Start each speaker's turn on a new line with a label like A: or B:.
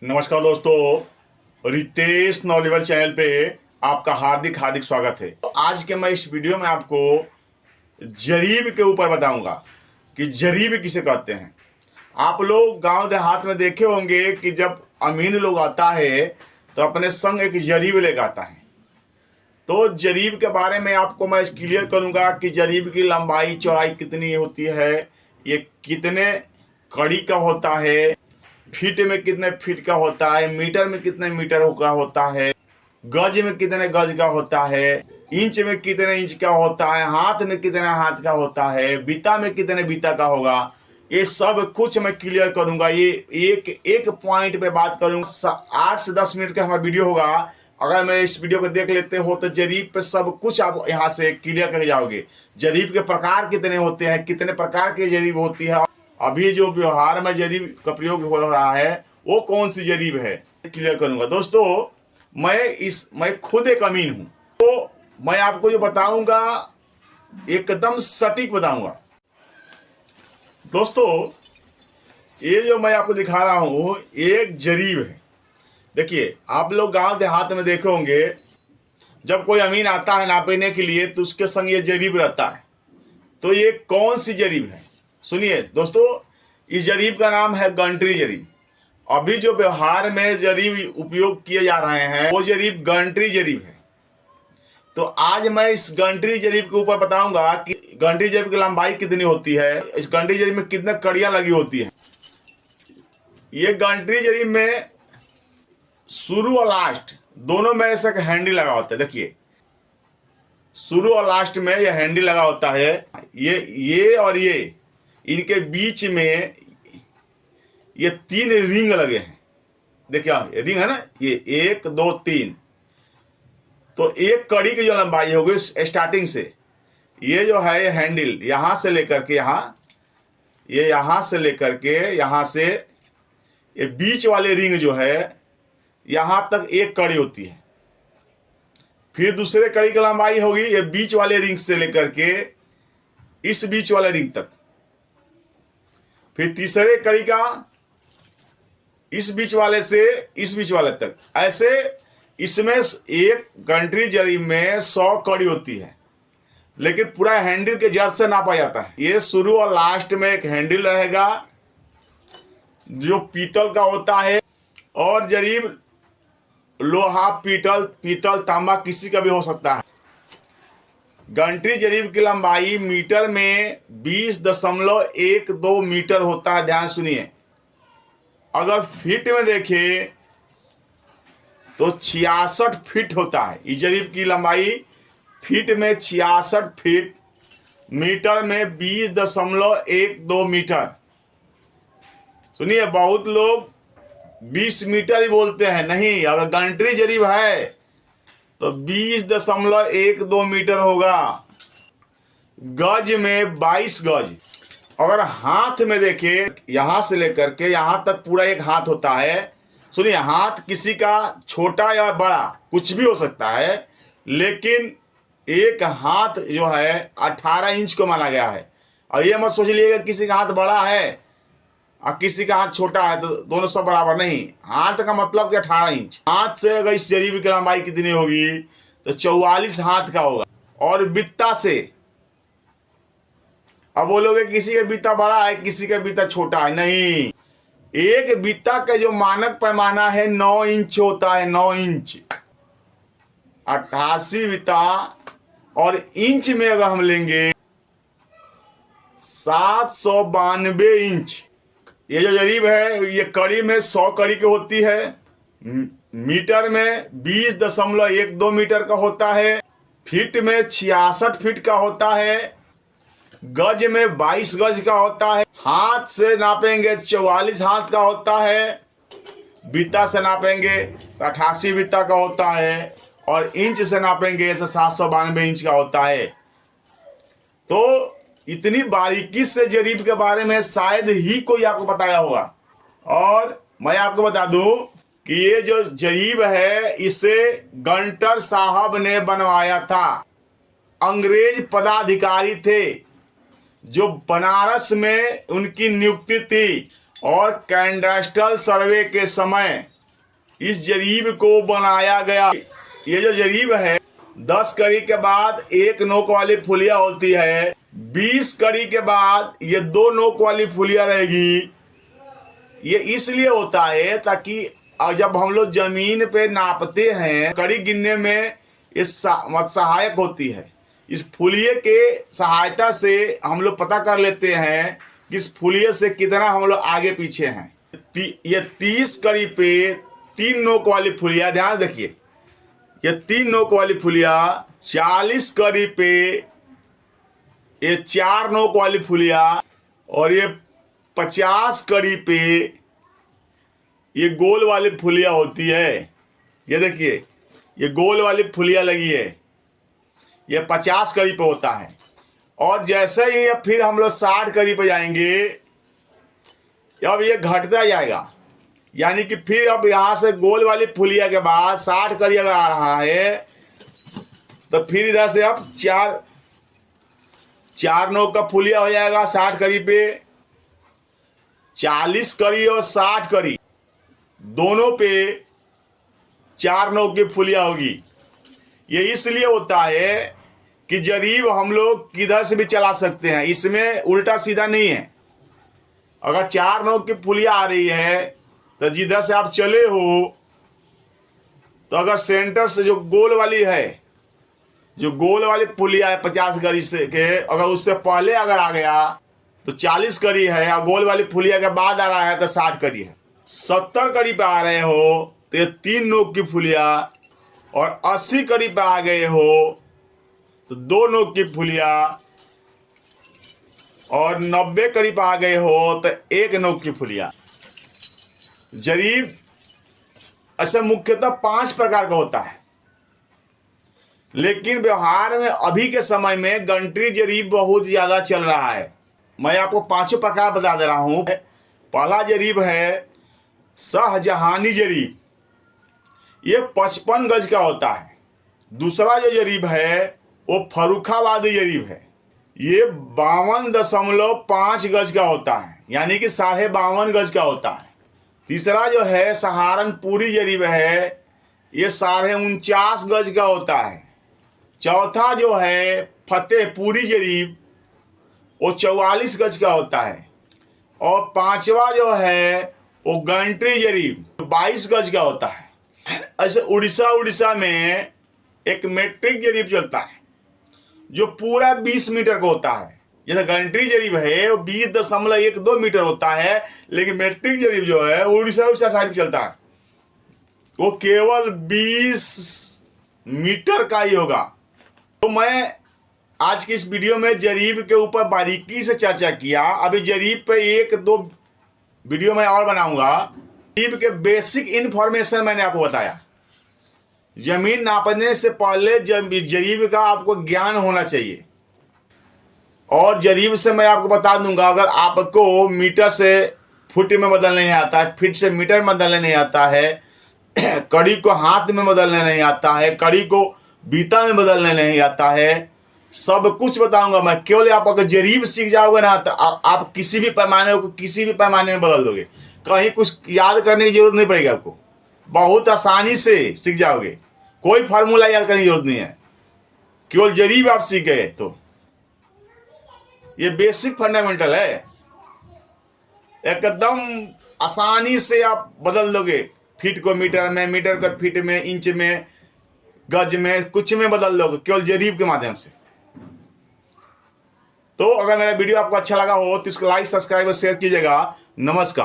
A: नमस्कार दोस्तों, Ritesh knowledgeable channel पे आपका हार्दिक हार्दिक स्वागत है। तो आज के मैं इस वीडियो में आपको जरीब के ऊपर बताऊंगा कि जरीब किसे कहते हैं। आप लोग गांव देहात में देखे होंगे कि जब अमीर लोग आता है तो अपने संग एक जरीब लेकर आता है। तो जरीब के बारे में आपको मैं क्लियर करूंगा कि जरीब की लंबाई चौड़ाई कितनी होती है, ये कितने कड़ी का होता है, फीट में कितने फीट का होता है, मीटर में कितने मीटर का होता है, गज में कितने गज का होता है, इंच में कितने इंच का होता है, हाथ में कितने हाथ का होता है, बीता में कितने बीता का होगा। ये सब कुछ मैं क्लियर करूंगा। ये एक एक पॉइंट पे बात करूंगा। 8 से 10 मिनट का हमारा वीडियो होगा। अगर मैं इस वीडियो को देख लेते हो तो जरीब पे सब कुछ आप यहाँ से क्लियर करके जाओगे। जरीब के प्रकार कितने होते हैं, कितने प्रकार की जरीब होती है, अभी जो व्यवहार में जरीब का प्रयोग हो रहा है वो कौन सी जरीब है, क्लियर करूंगा। दोस्तों, मैं खुद एक अमीन हूं, तो मैं आपको जो बताऊंगा एकदम सटीक बताऊंगा। दोस्तों, ये जो मैं आपको दिखा रहा हूं एक जरीब है। देखिए, आप लोग गांव देहात में देखे होंगे जब कोई अमीन आता है नापने के लिए तो उसके संग ये जरीब रहता है। तो ये कौन सी जरीब है, सुनिए दोस्तों। इस जरीब का नाम है गंटरी जरीब। अभी जो व्यवहार में जरीब उपयोग किए जा रहे हैं वो जरीब गंटरी जरीब है। तो आज मैं इस गंटरी जरीब के ऊपर बताऊंगा कि गंटरी जरीब की लंबाई कितनी होती है, इस गंटरी जरीब में कितने कड़ियां लगी होती हैं। ये गंटरी जरीब में शुरू और लास्ट दोनों में ऐसा हैंडल लगा होता है। देखिए, शुरू और लास्ट में ये हैंडल लगा होता है। ये और ये इनके बीच में ये 3 रिंग लगे हैं। देखिए, रिंग है ना, ये 1 2 3। तो एक कड़ी की जो लंबाई होगी स्टार्टिंग से, ये जो है ये हैंडल यहां से लेकर के यहां से लेकर के यहां से ये बीच वाले रिंग जो है यहां तक एक कड़ी होती है। फिर दूसरे कड़ी की लंबाई होगी ये बीच वाले रिंग से लेकर के इस बीच वाले रिंग तक। फिर तीसरे कड़ी का इस बीच वाले से इस बीच वाले तक। ऐसे इसमें एक गंटरी जरीब में 100 कड़ी होती है, लेकिन पूरा हैंडल के जड़ से नापा जाता है। ये शुरू और लास्ट में एक हैंडल रहेगा जो पीतल का होता है, और जरीब लोहा, पीतल, तांबा किसी का भी हो सकता है। गंटरी जरीब की लंबाई मीटर में 20.12 मीटर होता है। ध्यान सुनिए। अगर फीट में देखें तो 66 फीट होता है। इस जरीब की लंबाई फीट में 66 फीट, मीटर में 20.12 मीटर। सुनिए, बहुत लोग 20 मीटर ही बोलते हैं। नहीं, अगर गंटरी जरीब है तो 20.12 मीटर होगा। गज में 22 गज। अगर हाथ में देखें, यहां से लेकर के यहां तक पूरा एक हाथ होता है। सुनिए, हाथ किसी का छोटा या बड़ा कुछ भी हो सकता है, लेकिन एक हाथ जो है 18 इंच को माना गया है। और ये मत सोच लीजिएगा किसी का हाथ बड़ा है और किसी का हाथ छोटा है तो दोनों सब बराबर नहीं। हाथ का मतलब कि 18 इंच। हाथ से अगर इस जरीब की लंबाई कितनी होगी तो 44 हाथ का होगा। और बित्ता से, अब बोलोगे किसी का बीता बड़ा है किसी का बीता छोटा है। नहीं, एक बीता का जो मानक पैमाना है 9 इंच होता है। 9 इंच 88 बीता, और इंच में अगर हम लेंगे 792 इंच। ये जो जरीब है ये कड़ी में 100 कड़ी की होती है। मीटर में 20.12 मीटर का होता है। फीट में 66 फीट का होता है। गज में 22 गज का होता है। हाथ से नापेंगे 44 हाथ का होता है। बीता से नापेंगे 88 बीता का होता है, और इंच से नापेंगे तो 792 इंच का होता है। तो इतनी बारीकी से जरीब के बारे में शायद ही कोई आपको बताया होगा। और मैं आपको बता दूं कि ये जो जरीब है इसे गंटर साहब ने बनवाया था। अंग्रेज पदाधिकारी थे जो बनारस में उनकी नियुक्ति थी, और कैडस्ट्रल सर्वे के समय इस जरीब को बनाया गया। ये जो जरीब है 10 कड़ी के बाद एक नोक वाली फुलिया होती है, 20 कड़ी के बाद ये 2 नोक वाली फुलिया रहेगी। ये इसलिए होता है ताकि जब हम लोग जमीन पे नापते हैं कड़ी गिनने में ये सहायक होती है। इस फुलिये के सहायता से हम लोग पता कर लेते हैं कि इस फुलिये से कितना हम लोग आगे पीछे हैं। ये 30 कड़ी पे 3 नोक वाली फुलिया, ध्यान रखिए, ये 3 नोक वाली फुलिया, 40 कड़ी पे ये 4 नोक वाली फुलिया, और ये 50 कड़ी पे ये गोल वाली फुलिया होती है। ये देखिए ये गोल वाली फुलिया लगी है, ये 50 कड़ी पे होता है। और जैसे ही फिर हम लोग 60 कड़ी पे जाएंगे, अब ये घटता जाएगा, यानी कि फिर अब यहाँ से गोल वाली फुलिया के बाद 60 कड़ी अगर आ रहा है तो फिर इधर से अब 4 नोक का फुलिया हो जाएगा 60 कड़ी पे। 40 कड़ी और 60 कड़ी दोनों पे 4 नोक की फुलिया होगी। ये इसलिए होता है कि जरीब हम लोग किधर से भी चला सकते हैं, इसमें उल्टा सीधा नहीं है। अगर 4 नोक की फुलिया आ रही है तो जिधर से आप चले हो, तो अगर सेंटर से जो गोल वाली है, जो गोल वाली पुलिया है 50 कड़ी से के, अगर उससे पहले अगर आ गया तो 40 कड़ी है, और गोल वाली पुलिया के बाद आ रहा है तो 60 कड़ी है। 70 कड़ी पे आ रहे हो तो ये 3 नोक की फुलिया, और 80 कड़ी पे आ गए हो तो 2 नोक की फुलिया, और 90 कड़ी पे आ गए हो तो 1 नोक की फुलिया। जरीब ऐसे मुख्यतः 5 प्रकार का होता है, लेकिन व्यवहार में अभी के समय में गंटरी जरीब बहुत ज्यादा चल रहा है। मैं आपको 5 प्रकार बता दे रहा हूं। पहला जरीब है शाहजहानी जरीब, ये 55 गज का होता है। दूसरा जो जरीब है वो फर्रुखाबादी जरीब है, ये 52.5 गज का होता है, यानी कि 52.5 गज का होता है। तीसरा जो है सहारनपुरी जरीब है, ये 49.5 गज का होता है। चौथा जो है फतेहपुरी जरीब, वो 44 गज का होता है। और पांचवा जो है वो गंटरी जरीब 22 गज का होता है। ऐसे उड़ीसा में एक मेट्रिक जरीब चलता है जो पूरा 20 मीटर का होता है। जैसे गंटरी जरीब है वो 20.12 मीटर होता है, लेकिन मेट्रिक जरीब जो है उड़ीसा साइड में चलता है, वो केवल 20 मीटर का ही होगा। तो मैं आज की इस वीडियो में जरीब के ऊपर बारीकी से चर्चा किया। अभी जरीब पे 1-2 वीडियो मैं और बनाऊंगा। जरीब के बेसिक इन्फॉर्मेशन मैंने आपको बताया। जमीन नापने से पहले जरीब का आपको ज्ञान होना चाहिए। और जरीब से मैं आपको बता दूंगा, अगर आपको मीटर से फुट में बदलने नहीं आता है, फीट से मीटर में बदलने नहीं आता है, कड़ी को हाथ में बदलने नहीं आता है, कड़ी को बीता में बदलने नहीं आता है, सब कुछ बताऊंगा मैं। केवल आप अगर जरीब सीख जाओगे ना तो आप किसी भी पैमाने को किसी भी पैमाने में बदल दोगे। कहीं कुछ याद करने की जरूरत नहीं पड़ेगी, आपको बहुत आसानी से सीख जाओगे। कोई फार्मूला याद करने की जरूरत नहीं है, केवल जरीब आप सीख गए तो। ये बेसिक फंडामेंटल है, एकदम आसानी से आप बदल दोगे। फीट को मीटर में, मीटर को फीट में, इंच में, गज में, कुछ में बदल दोगे केवल जरीब के माध्यम से। तो अगर मेरा वीडियो आपको अच्छा लगा हो तो इसको लाइक, सब्सक्राइब और शेयर कीजिएगा। नमस्कार।